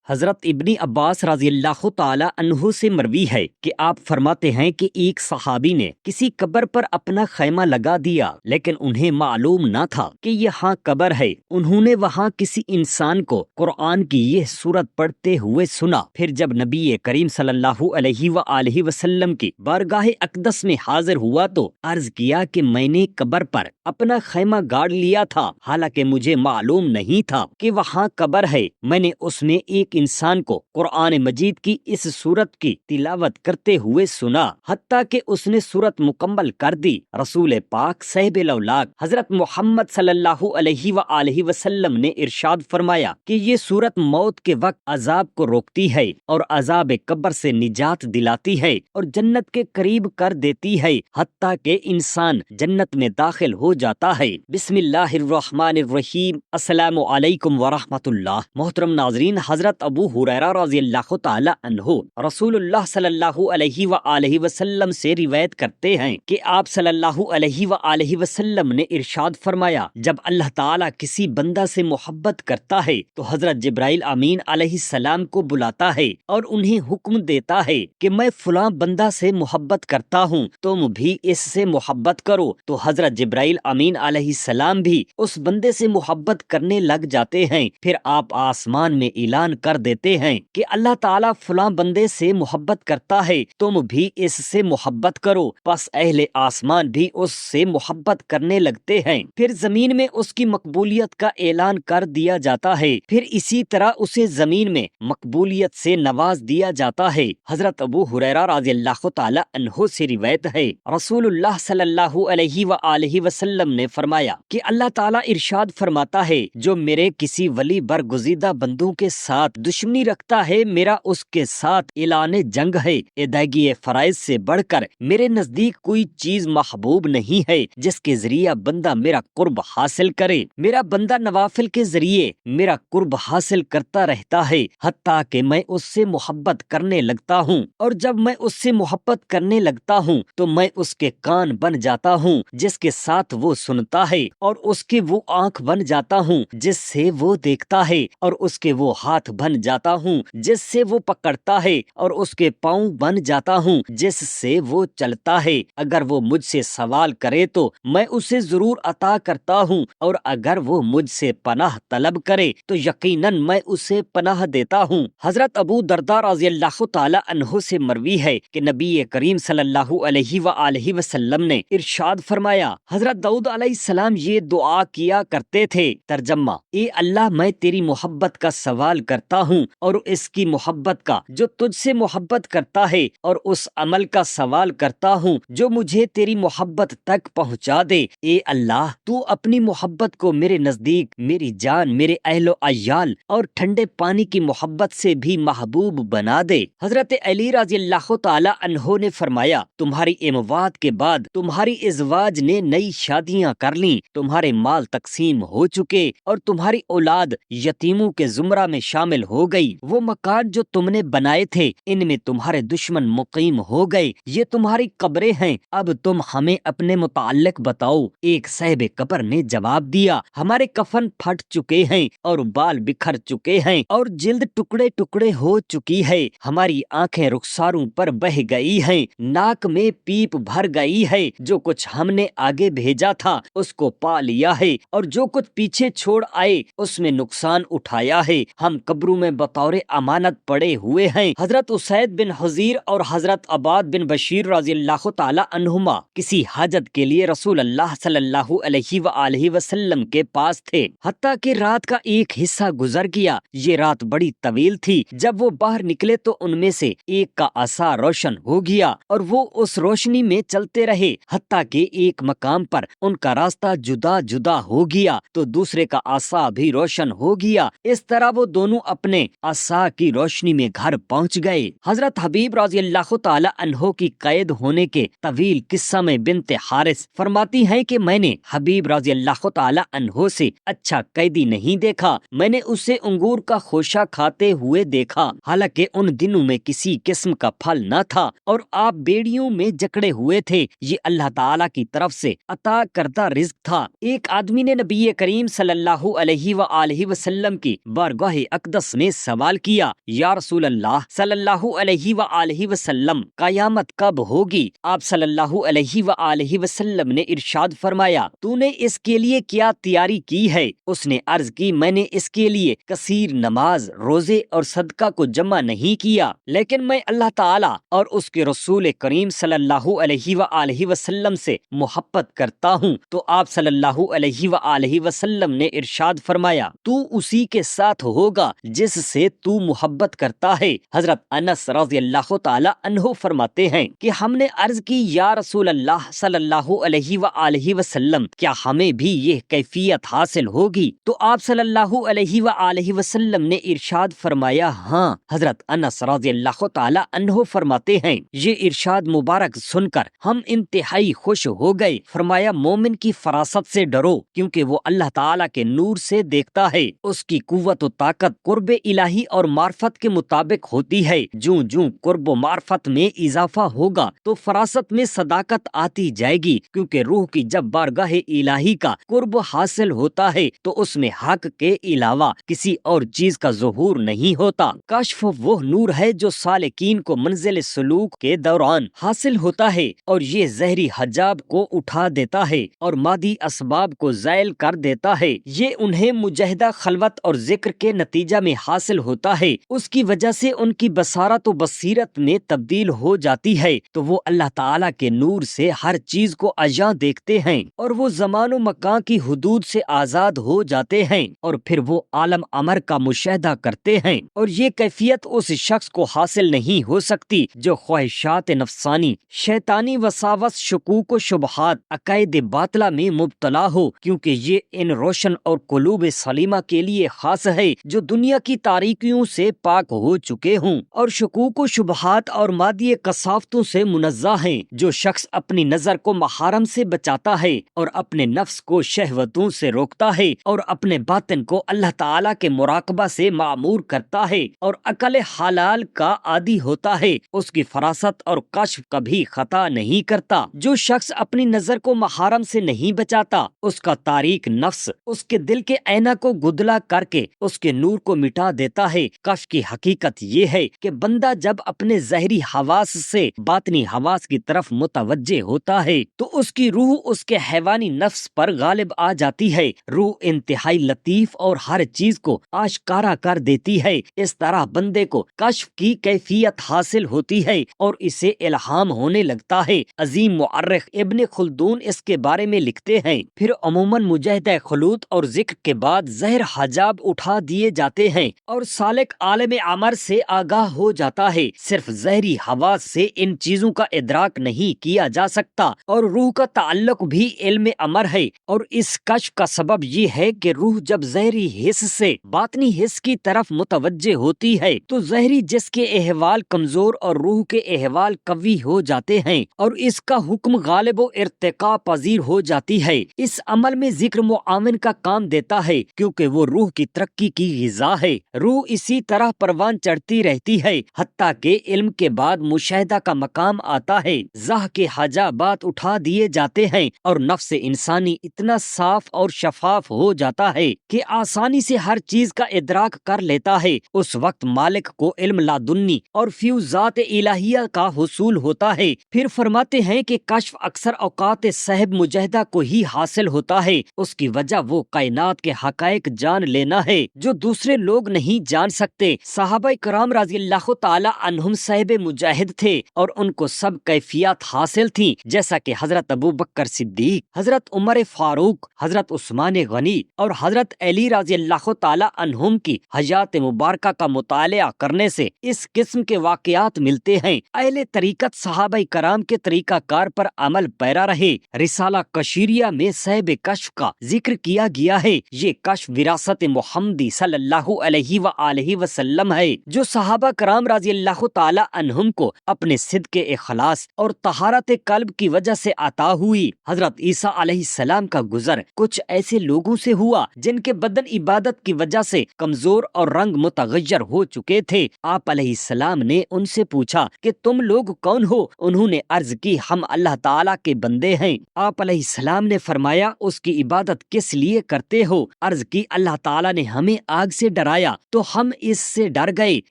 حضرت ابن عباس رضی اللہ تعالی عنہ سے مروی ہے کہ آپ فرماتے ہیں کہ ایک صحابی نے کسی قبر پر اپنا خیمہ لگا دیا، لیکن انہیں معلوم نہ تھا کہ یہاں قبر ہے۔ انہوں نے وہاں کسی انسان کو قرآن کی یہ سورت پڑھتے ہوئے سنا۔ پھر جب نبی کریم صلی اللہ علیہ وآلہ وسلم کی بارگاہ اقدس میں حاضر ہوا تو عرض کیا کہ میں نے قبر پر اپنا خیمہ گاڑ لیا تھا، حالانکہ مجھے معلوم نہیں تھا کہ وہاں قبر ہے۔ میں نے اس میں ایک انسان کو قرآن مجید کی اس سورت کی تلاوت کرتے ہوئے سنا، حتیٰ کہ اس نے سورت مکمل کر دی۔ رسول پاک صاحب الاولاق حضرت محمد صلی اللہ علیہ وآلہ وسلم نے ارشاد فرمایا کہ یہ سورت موت کے وقت عذاب کو روکتی ہے اور عذاب قبر سے نجات دلاتی ہے اور جنت کے قریب کر دیتی ہے، حتیٰ کہ انسان جنت میں داخل ہو جاتا ہے۔ بسم اللہ الرحمن الرحیم۔ السلام علیکم ورحمۃ اللہ۔ محترم ناظرین، حضرت ابو ہریرہ رضی اللہ تعالی عنہ رسول اللہ صلی اللہ علیہ وآلہ وسلم سے روایت کرتے ہیں کہ آپ صلی اللہ علیہ وآلہ وسلم نے ارشاد فرمایا، جب اللہ تعالیٰ کسی بندہ سے محبت کرتا ہے تو حضرت جبرائیل امین علیہ السلام کو بلاتا ہے اور انہیں حکم دیتا ہے کہ میں فلاں بندہ سے محبت کرتا ہوں، تم بھی اس سے محبت کرو۔ تو حضرت جبرائیل امین علیہ السلام بھی اس بندے سے محبت کرنے لگ جاتے ہیں۔ پھر آپ آسمان میں اعلان کر دیتے ہیں کہ اللہ تعالیٰ فلاں بندے سے محبت کرتا ہے، تم بھی اس سے محبت کرو۔ پس اہل آسمان بھی اس سے محبت کرنے لگتے ہیں۔ پھر زمین میں اس کی مقبولیت کا اعلان کر دیا جاتا ہے، پھر اسی طرح اسے زمین میں مقبولیت سے نواز دیا جاتا ہے۔ حضرت ابو ہریرہ رضی اللہ تعالی عنہ سے روایت ہے، رسول اللہ صلی اللہ علیہ وآلہ وسلم نے فرمایا کہ اللہ تعالیٰ ارشاد فرماتا ہے، جو میرے کسی ولی برگزیدہ بندوں کے ساتھ دشمنی رکھتا ہے، میرا اس کے ساتھ اعلان جنگ ہے۔ ادائیگی فرائض سے بڑھ کر میرے نزدیک کوئی چیز محبوب نہیں ہے جس کے ذریعہ بندہ میرا قرب حاصل کرے۔ میرا بندہ نوافل کے ذریعے میرا قرب حاصل کرتا رہتا ہے، حتیٰ کہ میں اس سے محبت کرنے لگتا ہوں، اور جب میں اس سے محبت کرنے لگتا ہوں تو میں اس کے کان بن جاتا ہوں جس کے ساتھ وہ سنتا ہے، اور اس کے وہ آنکھ بن جاتا ہوں جس سے وہ دیکھتا ہے، اور اس کے وہ ہاتھ بن جاتا ہوں جس سے وہ پکڑتا ہے، اور اس کے پاؤں بن جاتا ہوں جس سے وہ چلتا ہے۔ اگر وہ مجھ سے سوال کرے تو میں اسے ضرور عطا کرتا ہوں، اور اگر وہ مجھ سے پناہ طلب کرے تو یقیناً میں اسے پناہ دیتا ہوں۔ حضرت ابو درداء رضی اللہ تعالی عنہ سے مروی ہے کہ نبی کریم صلی اللہ علیہ وآلہ وسلم نے ارشاد فرمایا، حضرت داؤد علیہ السلام یہ دعا کیا کرتے تھے، ترجمہ، اے اللہ، میں تیری محبت کا سوال کرتا ہوں اور اس کی محبت کا جو تجھ سے محبت کرتا ہے، اور اس عمل کا سوال کرتا ہوں جو مجھے تیری محبت تک پہنچا دے۔ اے اللہ، تو اپنی محبت کو میرے نزدیک میری جان، میرے اہل و عیال اور ٹھنڈے پانی کی محبت سے بھی محبوب بنا دے۔ حضرت علی رضی اللہ تعالی عنہ نے فرمایا، تمہاری اموات کے بعد تمہاری ازواج نے نئی شادیاں کر لیں، تمہارے مال تقسیم ہو چکے اور تمہاری اولاد یتیموں کے زمرہ میں شامل ہو گئی۔ وہ مکان جو تم نے بنائے تھے ان میں تمہارے دشمن مقیم ہو گئے، یہ تمہاری قبریں ہیں، اب تم ہمیں اپنے متعلق بتاؤ۔ ایک صاحب قبر نے جواب دیا، ہمارے کفن پھٹ چکے ہیں اور بال بکھر چکے ہیں اور جلد ٹکڑے ٹکڑے ہو چکی ہے، ہماری آنکھیں رخساروں پر بہ گئی ہیں، ناک میں پیپ بھر گئی ہے، جو کچھ ہم نے آگے بھیجا تھا اس کو پا لیا ہے، اور جو کچھ پیچھے چھوڑ آئے اس میں نقصان اٹھایا ہے، ہم قبروں میں بطور امانت پڑے ہوئے ہیں۔ حضرت اسید بن حضیر اور حضرت عباد بن بشیر رضی اللہ تعالی عنہما کسی حاجت کے لیے رسول اللہ صلی اللہ علیہ وآلہ وسلم کے پاس تھے، حتیٰ کہ رات کا ایک حصہ گزر گیا۔ یہ رات بڑی طویل تھی۔ جب وہ باہر نکلے تو ان میں سے ایک کا عصا روشن ہو گیا اور وہ اس روشنی میں چلتے رہے، حتیٰ کہ ایک مقام پر ان کا راستہ جدا جدا ہو گیا تو دوسرے کا عصا بھی روشن ہو گیا۔ اس طرح وہ دونوں اپنے عصا کی روشنی میں گھر پہنچ گئے۔ حضرت حبیب رضی اللہ تعالی عنہ کی قید ہونے کے طویل قصہ میں بنت حارث فرماتی ہیں کہ میں نے حبیب رضی اللہ تعالی عنہ سے اچھا قیدی نہیں دیکھا، میں نے اسے انگور کا خوشہ کھاتے ہوئے دیکھا، حالانکہ ان دنوں میں کسی قسم کا پھل نہ تھا اور آپ بیڑیوں میں جکڑے ہوئے تھے، یہ اللہ تعالیٰ کی طرف سے عطا کردہ رزق تھا۔ ایک آدمی نے نبی کریم صلی اللہ علیہ وآلہ وسلم کی بارگاہ اقدس نے سوال کیا، یا رسول اللہ صلی اللہ علیہ وآلہ وسلم، قیامت کب ہوگی؟ آپ صلی اللہ علیہ وآلہ وسلم نے ارشاد فرمایا، تو نے اس کے لیے کیا تیاری کی ہے؟ اس نے عرض کی، میں نے اس کے لیے کثیر نماز، روزے اور صدقہ کو جمع نہیں کیا، لیکن میں اللہ تعالی اور اس کے رسول کریم صلی اللہ علیہ وآلہ وسلم سے محبت کرتا ہوں۔ تو آپ صلی اللہ علیہ وآلہ وسلم نے ارشاد فرمایا، تو اسی کے ساتھ ہوگا جس سے تو محبت کرتا ہے۔ حضرت انس رضی اللہ تعالی عنہ فرماتے ہیں کہ ہم نے عرض کی، یا رسول اللہ صلی اللہ علیہ وآلہ وسلم، کیا ہمیں بھی یہ کیفیت حاصل ہوگی؟ تو آپ صلی اللہ علیہ وآلہ وسلم نے ارشاد فرمایا، ہاں۔ حضرت انس رضی اللہ تعالی عنہ فرماتے ہیں، یہ ارشاد مبارک سن کر ہم انتہائی خوش ہو گئے۔ فرمایا، مومن کی فراست سے ڈرو، کیونکہ وہ اللہ تعالیٰ کے نور سے دیکھتا ہے۔ اس کی قوت و طاقت قرب الہی اور معرفت کے مطابق ہوتی ہے۔ جوں جوں قرب و معرفت میں اضافہ ہوگا تو فراست میں صداقت آتی جائے گی، کیونکہ روح کی جب بارگاہ الہی کا قرب حاصل ہوتا ہے تو اس میں حق کے علاوہ کسی اور چیز کا ظہور نہیں ہوتا۔ کشف وہ نور ہے جو سالکین کو منزل سلوک کے دوران حاصل ہوتا ہے، اور یہ ظاہری حجاب کو اٹھا دیتا ہے اور مادی اسباب کو زائل کر دیتا ہے۔ یہ انہیں مجاہدہ خلوت اور ذکر کے نتیجہ میں حاصل ہوتا ہے۔ اس کی وجہ سے ان کی بصارت و بصیرت میں تبدیل ہو جاتی ہے، تو وہ اللہ تعالیٰ کے نور سے ہر چیز کو عیاں دیکھتے ہیں، اور وہ زمان و مکان کی حدود سے آزاد ہو جاتے ہیں، اور پھر وہ عالم امر کا مشاہدہ کرتے ہیں۔ اور یہ کیفیت اس شخص کو حاصل نہیں ہو سکتی جو خواہشات نفسانی، شیطانی وساوس، شکوک و شبہات، عقائد باطلہ میں مبتلا ہو، کیونکہ یہ ان روشن اور قلوب سلیمہ کے لیے خاص ہے جو دنیا کی تاریکیوں سے پاک ہو چکے ہوں اور شکوک و شبہات اور مادی کثافتوں سے منزہ ہیں۔ جو شخص اپنی نظر کو محارم سے بچاتا ہے اور اپنے نفس کو شہوتوں سے روکتا ہے اور اپنے باطن کو اللہ تعالیٰ کے مراقبہ سے معمور کرتا ہے اور عقل حلال کا عادی ہوتا ہے، اس کی فراست اور کشف کبھی خطا نہیں کرتا۔ جو شخص اپنی نظر کو محارم سے نہیں بچاتا، اس کا تاریک نفس اس کے دل کے آئینہ کو گدلا کر کے اس کے نور کو مٹا دیتا ہے۔ کشف کی حقیقت یہ ہے کہ بندہ جب اپنے ظاہری حواس سے باطنی حواس کی طرف متوجہ ہوتا ہے تو اس کی روح اس کے حیوانی نفس پر غالب آ جاتی ہے۔ روح انتہائی لطیف اور ہر چیز کو آشکارا کر دیتی ہے۔ اس طرح بندے کو کشف کی کیفیت حاصل ہوتی ہے اور اسے الہام ہونے لگتا ہے۔ عظیم مورخ ابن خلدون اس کے بارے میں لکھتے ہیں، پھر عموماً مجاہدہ خلوت اور ذکر کے بعد ظاہر حجاب اٹھا دیے جاتے ہیں اور سالک عالم امر سے آگاہ ہو جاتا ہے۔ صرف ظاہری حواس سے ان چیزوں کا ادراک نہیں کیا جا سکتا، اور روح کا تعلق بھی علم امر ہے، اور اس کشف کا سبب یہ ہے کہ روح جب ظاہری حس سے باطنی حس کی طرف متوجہ ہوتی ہے تو ظاہری جس کے احوال کمزور اور روح کے احوال قوی ہو جاتے ہیں اور اس کا حکم غالب و ارتقاء پذیر ہو جاتی ہے۔ اس عمل میں ذکر معاون کا کام دیتا ہے، کیونکہ وہ روح کی ترقی کی غذا ہے۔ روح اسی طرح پروان چڑھتی رہتی ہے حتیٰ کہ علم کے بعد مشاہدہ کا مقام آتا ہے، ذہ کے حجابات اٹھا دیے جاتے ہیں اور نفس انسانی اتنا صاف اور شفاف ہو جاتا ہے کہ آسانی سے ہر چیز کا ادراک کر لیتا ہے۔ اس وقت مالک کو علم لادنی اور فیوزات الہیہ کا حصول ہوتا ہے۔ پھر فرماتے ہیں کہ کشف اکثر اوقات صاحب مجاہدہ کو ہی حاصل ہوتا ہے۔ اس کی وجہ وہ کائنات کے حقائق جان لینا ہے جو دوسرے لوگ نہیں جان سکتے۔ صحابہ کرام رضی اللہ تعالی عنہم صاحب مجاہد تھے اور ان کو سب کیفیات حاصل تھیں، جیسا کہ حضرت ابو بکر صدیق، حضرت عمر فاروق، حضرت عثمان غنی اور حضرت علی رضی اللہ تعالی عنہم کی حیات مبارکہ کا مطالعہ کرنے سے اس قسم کے واقعات ملتے ہیں۔ اہل طریقت صحابہ کرام کے طریقہ کار پر عمل پیرا رہے۔ رسالہ کشیریہ میں صاحب کشف کا ذکر کیا گیا ہے۔ یہ کشف وراثت محمدی صلی اللہ علیہ وآلہ وسلم ہے جو صحابہ کرام رضی اللہ تعالی عنہم کو اپنے صدق اخلاص اور طہارت قلب کی وجہ سے عطا ہوئی۔ حضرت عیسیٰ علیہ السلام کا گزر کچھ ایسے لوگوں سے ہوا جن کے بدن عبادت کی وجہ سے کمزور اور رنگ متغیر ہو چکے تھے۔ آپ علیہ السلام نے ان سے پوچھا کہ تم لوگ کون ہو؟ انہوں نے عرض کی، ہم اللہ تعالیٰ کے بندے ہیں۔ آپ علیہ السلام نے فرمایا، اس کی عبادت کس لیے کرتے ہو؟ عرض کی، اللہ تعالیٰ نے ہمیں آگ سے ڈرایا آیا تو ہم اس سے ڈر گئے۔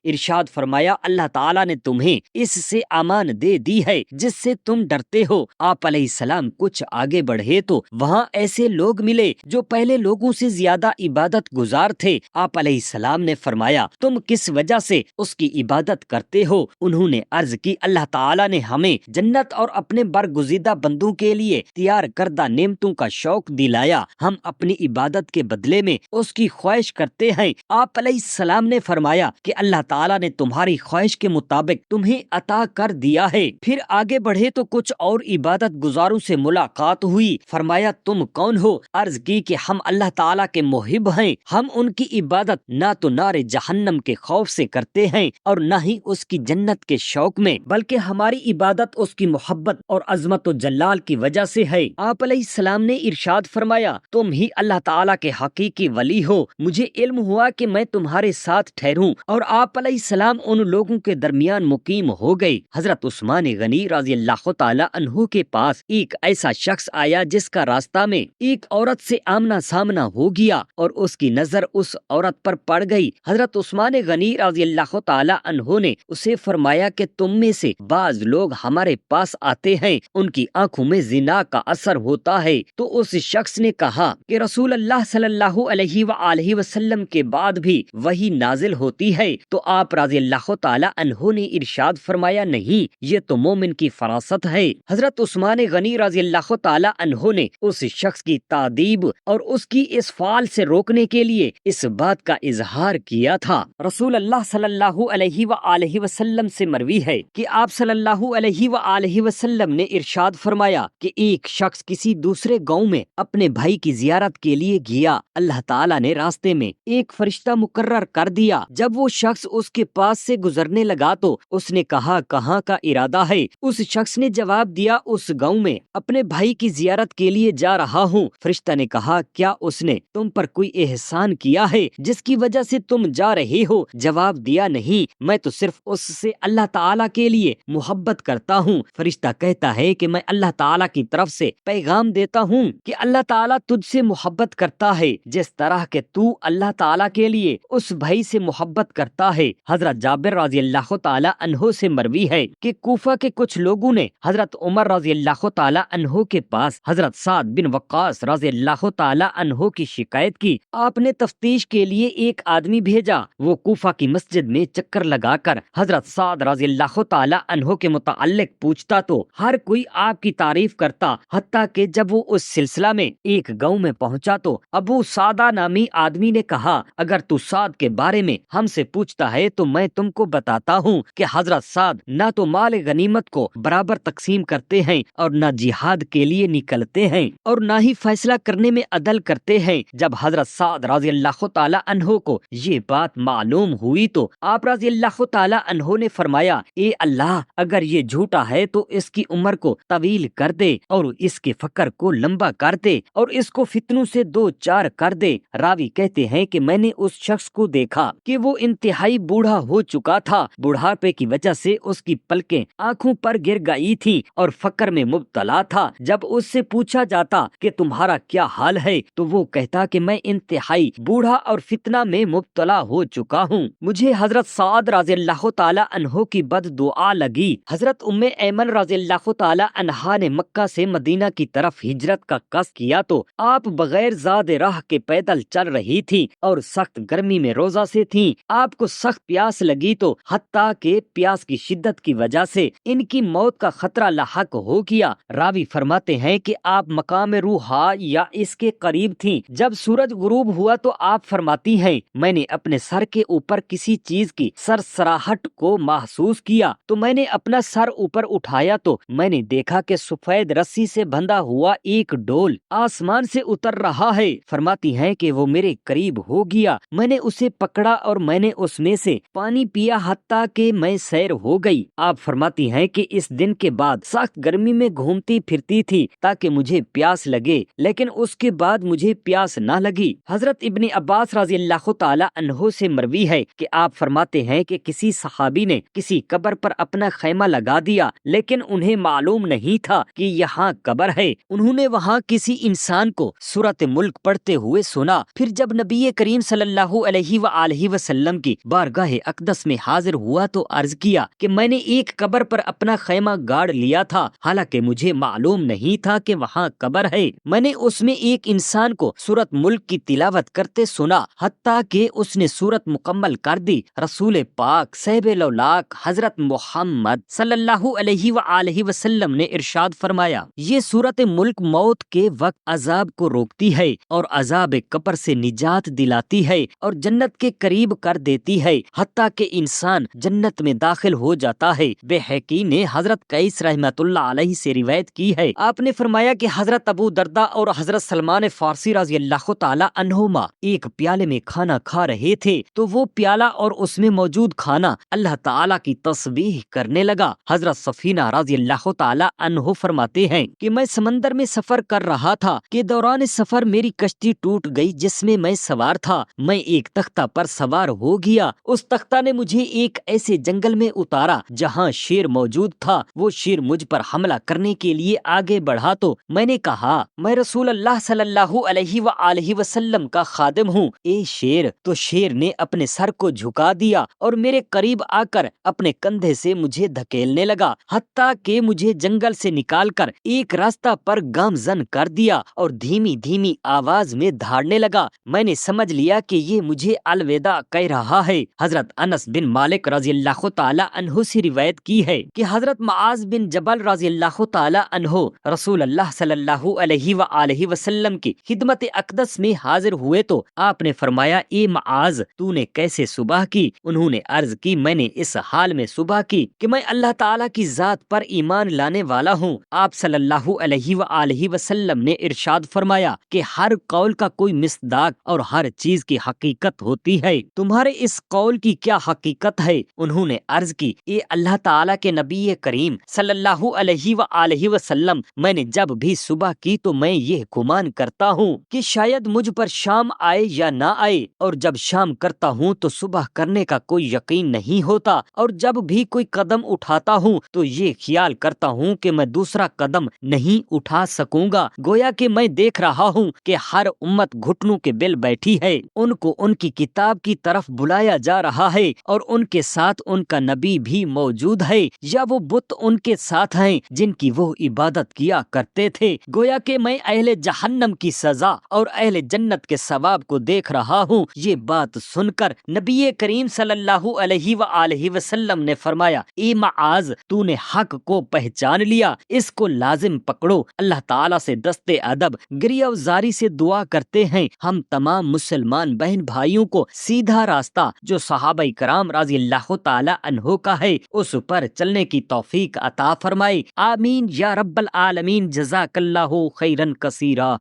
ارشاد فرمایا اللہ تعالیٰ نے تمہیں اس سے امان دے دی ہے جس سے تم ڈرتے ہو۔ آپ علیہ السلام کچھ آگے بڑھے تو وہاں ایسے لوگ ملے جو پہلے لوگوں سے زیادہ عبادت گزار تھے۔ آپ علیہ السلام نے فرمایا تم کس وجہ سے اس کی عبادت کرتے ہو؟ انہوں نے عرض کی اللہ تعالیٰ نے ہمیں جنت اور اپنے برگزیدہ بندوں کے لیے تیار کردہ نعمتوں کا شوق دلایا، ہم اپنی عبادت کے بدلے میں اس کی خواہش کرتے ہیں۔ آپ علیہ السلام نے فرمایا کہ اللہ تعالیٰ نے تمہاری خواہش کے مطابق تمہیں عطا کر دیا ہے۔ پھر آگے بڑھے تو کچھ اور عبادت گزاروں سے ملاقات ہوئی۔ فرمایا تم کون ہو؟ عرض کی کہ ہم اللہ تعالیٰ کے محب ہیں، ہم ان کی عبادت نہ تو نار جہنم کے خوف سے کرتے ہیں اور نہ ہی اس کی جنت کے شوق میں، بلکہ ہماری عبادت اس کی محبت اور عظمت و جلال کی وجہ سے ہے۔ آپ علیہ السلام نے ارشاد فرمایا تم ہی اللہ تعالیٰ کے حقیقی ولی ہو، مجھے علم ہوا کہ میں تمہارے ساتھ ٹھہروں، اور آپ علیہ السلام ان لوگوں کے درمیان مقیم ہو گئے۔ حضرت عثمان غنی رضی اللہ تعالی عنہ کے پاس ایک ایسا شخص آیا جس کا راستہ میں ایک عورت سے آمنا سامنا ہو گیا اور اس کی نظر اس عورت پر پڑ گئی۔ حضرت عثمان غنی رضی اللہ تعالی عنہ نے اسے فرمایا کہ تم میں سے بعض لوگ ہمارے پاس آتے ہیں، ان کی آنکھوں میں زنا کا اثر ہوتا ہے۔ تو اس شخص نے کہا کہ رسول اللہ صلی اللہ علیہ وآلہ وسلم کے بعد بھی وہی نازل ہوتی ہے؟ تو آپ رضی اللہ تعالی عنہ نے ارشاد فرمایا نہیں، یہ تو مومن کی فراست ہے۔ حضرت عثمان غنی رضی اللہ تعالی عنہ نے اس شخص کی تعذیب اور اس کی اس فعل سے روکنے کے لیے اس بات کا اظہار کیا تھا۔ رسول اللہ صلی اللہ علیہ وآلہ وسلم سے مروی ہے کہ آپ صلی اللہ علیہ وآلہ وسلم نے ارشاد فرمایا کہ ایک شخص کسی دوسرے گاؤں میں اپنے بھائی کی زیارت کے لیے گیا، اللہ تعالیٰ نے راستے میں ایک فرشتہ مقرر کر دیا۔ جب وہ شخص اس کے پاس سے گزرنے لگا تو اس نے کہا کہاں کا ارادہ ہے؟ اس شخص نے جواب دیا اس گاؤں میں اپنے بھائی کی زیارت کے لیے جا رہا ہوں۔ فرشتہ نے کہا کیا اس نے تم پر کوئی احسان کیا ہے جس کی وجہ سے تم جا رہے ہو؟ جواب دیا نہیں، میں تو صرف اس سے اللہ تعالیٰ کے لیے محبت کرتا ہوں۔ فرشتہ کہتا ہے کہ میں اللہ تعالیٰ کی طرف سے پیغام دیتا ہوں کہ اللہ تعالیٰ تجھ سے محبت کرتا ہے جس طرح کہ تو اللہ تعالیٰ کے لیے اس بھائی سے محبت کرتا ہے۔ حضرت جابر رضی اللہ تعالی عنہ سے مروی ہے کہ کوفہ کے کچھ لوگوں نے حضرت عمر رضی اللہ تعالی عنہ کے پاس حضرت سعد بن وقاص رضی اللہ تعالی عنہ کی شکایت کی۔ آپ نے تفتیش کے لیے ایک آدمی بھیجا، وہ کوفہ کی مسجد میں چکر لگا کر حضرت سعد رضی اللہ تعالی عنہ کے متعلق پوچھتا تو ہر کوئی آپ کی تعریف کرتا، حتیٰ کہ جب وہ اس سلسلہ میں ایک گاؤں میں پہنچا تو ابو سعدہ نامی آدمی نے کہا اگر تو سعد کے بارے میں ہم سے پوچھتا ہے تو میں تم کو بتاتا ہوں کہ حضرت سعد نہ تو مال غنیمت کو برابر تقسیم کرتے ہیں اور نہ جہاد کے لیے نکلتے ہیں اور نہ ہی فیصلہ کرنے میں عدل کرتے ہیں۔ جب حضرت سعد رضی اللہ تعالی عنہ کو یہ بات معلوم ہوئی تو آپ رضی اللہ تعالی عنہ نے فرمایا اے اللہ اگر یہ جھوٹا ہے تو اس کی عمر کو طویل کر دے اور اس کے فقر کو لمبا کر دے اور اس کو فتنوں سے دو چار کر دے۔ راوی کہتے ہیں کہ میں نے اس شخص کو دیکھا کہ وہ انتہائی بوڑھا ہو چکا تھا، بڑھاپے کی وجہ سے اس کی پلکیں آنکھوں پر گر گئی تھی اور فقر میں مبتلا تھا۔ جب اس سے پوچھا جاتا کہ تمہارا کیا حال ہے تو وہ کہتا کہ میں انتہائی بوڑھا اور فتنہ میں مبتلا ہو چکا ہوں۔ مجھے حضرت سعد رضی اللہ تعالی عنہ کی بد دعا لگی۔ حضرت ام ایمن رضی اللہ تعالی عنہا نے مکہ سے مدینہ کی طرف ہجرت کا قصد کیا تو آپ بغیر زاد راہ کے پیدل چل رہی تھی اور سخت گرمی میں روزہ سے تھیں۔ آپ کو سخت پیاس لگی تو حتیٰ کہ پیاس کی شدت کی وجہ سے ان کی موت کا خطرہ لاحق ہو گیا۔ راوی فرماتے ہیں کہ آپ مقام روحا یا اس کے قریب تھیں۔ جب سورج غروب ہوا تو آپ فرماتی ہیں میں نے اپنے سر کے اوپر کسی چیز کی سرسراہٹ کو محسوس کیا تو میں نے اپنا سر اوپر اٹھایا تو میں نے دیکھا کہ سفید رسی سے بندھا ہوا ایک ڈول آسمان سے اتر رہا ہے۔ فرماتی ہیں کہ وہ میرے قریب ہو گیا، میں نے اسے پکڑا اور میں نے اس میں سے پانی پیا حتیٰ کہ میں سیر ہو گئی۔ آپ فرماتی ہیں کہ اس دن کے بعد سخت گرمی میں گھومتی پھرتی تھی تاکہ مجھے پیاس لگے، لیکن اس کے بعد مجھے پیاس نہ لگی۔ حضرت ابن عباس رضی اللہ تعالی عنہ سے مروی ہے کہ آپ فرماتے ہیں کہ کسی صحابی نے کسی قبر پر اپنا خیمہ لگا دیا لیکن انہیں معلوم نہیں تھا کہ یہاں قبر ہے۔ انہوں نے وہاں کسی انسان کو سورۃ ملک پڑھتے ہوئے سنا۔ پھر جب نبی کریم صلی اللہ علیہ وآلہ وسلم کی بارگاہ اقدس میں حاضر ہوا تو عرض کیا کہ میں نے ایک قبر پر اپنا خیمہ گاڑ لیا تھا، حالانکہ مجھے معلوم نہیں تھا کہ وہاں قبر ہے۔ میں نے اس میں ایک انسان کو سورۃ ملک کی تلاوت کرتے سنا، حتیٰ کہ اس نے سورت مکمل کر دی۔ رسول پاک صاحب لولاک حضرت محمد صلی اللہ علیہ وآلہ وسلم نے ارشاد فرمایا، یہ سورت ملک موت کے وقت عذاب کو روکتی ہے اور عذاب قبر سے نجات دلاتی ہے اور جنت کے قریب کر دیتی ہے، حتیٰ کہ انسان جنت میں داخل ہو جاتا ہے۔ بہقی نے حضرت قیس رحمۃ اللہ علیہ سے روایت کی ہے، آپ نے فرمایا کہ حضرت ابو درداء اور حضرت سلمان فارسی رضی اللہ تعالی عنہما ایک پیالے میں کھانا کھا رہے تھے تو وہ پیالہ اور اس میں موجود کھانا اللہ تعالی کی تسبیح کرنے لگا۔ حضرت سفینہ رضی اللہ تعالی عنہ فرماتے ہیں کہ میں سمندر میں سفر کر رہا تھا کہ دوران سفر میری کشتی ٹوٹ گئی جس میں میں سوار تھا۔ میں ایک تختہ پر سوار ہو گیا، اس تختہ نے مجھے ایک ایسے جنگل میں اتارا جہاں شیر موجود تھا۔ وہ شیر مجھ پر حملہ کرنے کے لیے آگے بڑھا تو میں نے کہا، میں رسول اللہ صلی اللہ علیہ وآلہ وسلم کا خادم ہوں، اے شیر۔ تو شیر نے اپنے سر کو جھکا دیا اور میرے قریب آ کر اپنے کندھے سے مجھے دھکیلنے لگا، حتیٰ کہ مجھے جنگل سے نکال کر ایک راستہ پر گامزن کر دیا اور دھیمی دھیمی آواز میں دھاڑنے لگا۔ میں نے سمجھ لیا کہ یہ مجھے الوداع کہہ رہا ہے۔ حضرت انس بن مالک رضی اللہ تعالی عنہ سے روایت کی ہے کہ حضرت معاذ بن جبل رضی اللہ تعالی عنہ رسول اللہ صلی اللہ علیہ وآلہ وسلم کی خدمت اقدس میں حاضر ہوئے تو آپ نے فرمایا، اے معاذ، تو نے کیسے صبح کی؟ انہوں نے عرض کی، میں نے اس حال میں صبح کی کہ میں اللہ تعالیٰ کی ذات پر ایمان لانے والا ہوں۔ آپ صلی اللہ علیہ وآلہ وسلم نے ارشاد فرمایا کہ ہر قول کا کوئی مصداق اور ہر چیز کی حقیقت ہوتی ہے، تمہارے اس قول کی کیا حقیقت ہے؟ انہوں نے عرض کی، اے اللہ تعالیٰ کے نبی کریم صلی اللہ علیہ وآلہ وسلم، میں نے جب بھی صبح کی تو میں یہ گمان کرتا ہوں کہ شاید مجھ پر شام آئے یا نہ آئے، اور جب شام کرتا ہوں تو صبح کرنے کا کوئی یقین نہیں ہوتا، اور جب بھی کوئی قدم اٹھاتا ہوں تو یہ خیال کرتا ہوں کہ میں دوسرا قدم نہیں اٹھا سکوں گا۔ گویا کہ میں دیکھ رہا ہوں کہ ہر امت گھٹنوں کے بل بیٹھی ہے، ان کو ان کی کتاب کی طرف بلایا جا رہا ہے اور ان کے ساتھ ان کا نبی بھی موجود ہے، یا وہ بت ان کے ساتھ ہیں جن کی وہ عبادت کیا کرتے تھے۔ گویا کہ میں اہل جہنم کی سزا اور اہل جنت کے ثواب کو دیکھ رہا ہوں۔ یہ بات سن کر نبی کریم صلی اللہ علیہ وآلہ وسلم نے فرمایا، اے معاذ، تو نے حق کو پہچان لیا، اس کو لازم پکڑو۔ اللہ تعالیٰ سے دست ادب گریہ وزاری سے دعا کرتے ہیں ہم تمام مسلمان بہن بھائیوں کو سیدھا راستہ جو صحابہ کرام رضی اللہ تعالی عنہ کا ہے اس پر چلنے کی توفیق عطا فرمائے، آمین یا رب العالمین۔ جزاک اللہ خیرا کثیرا۔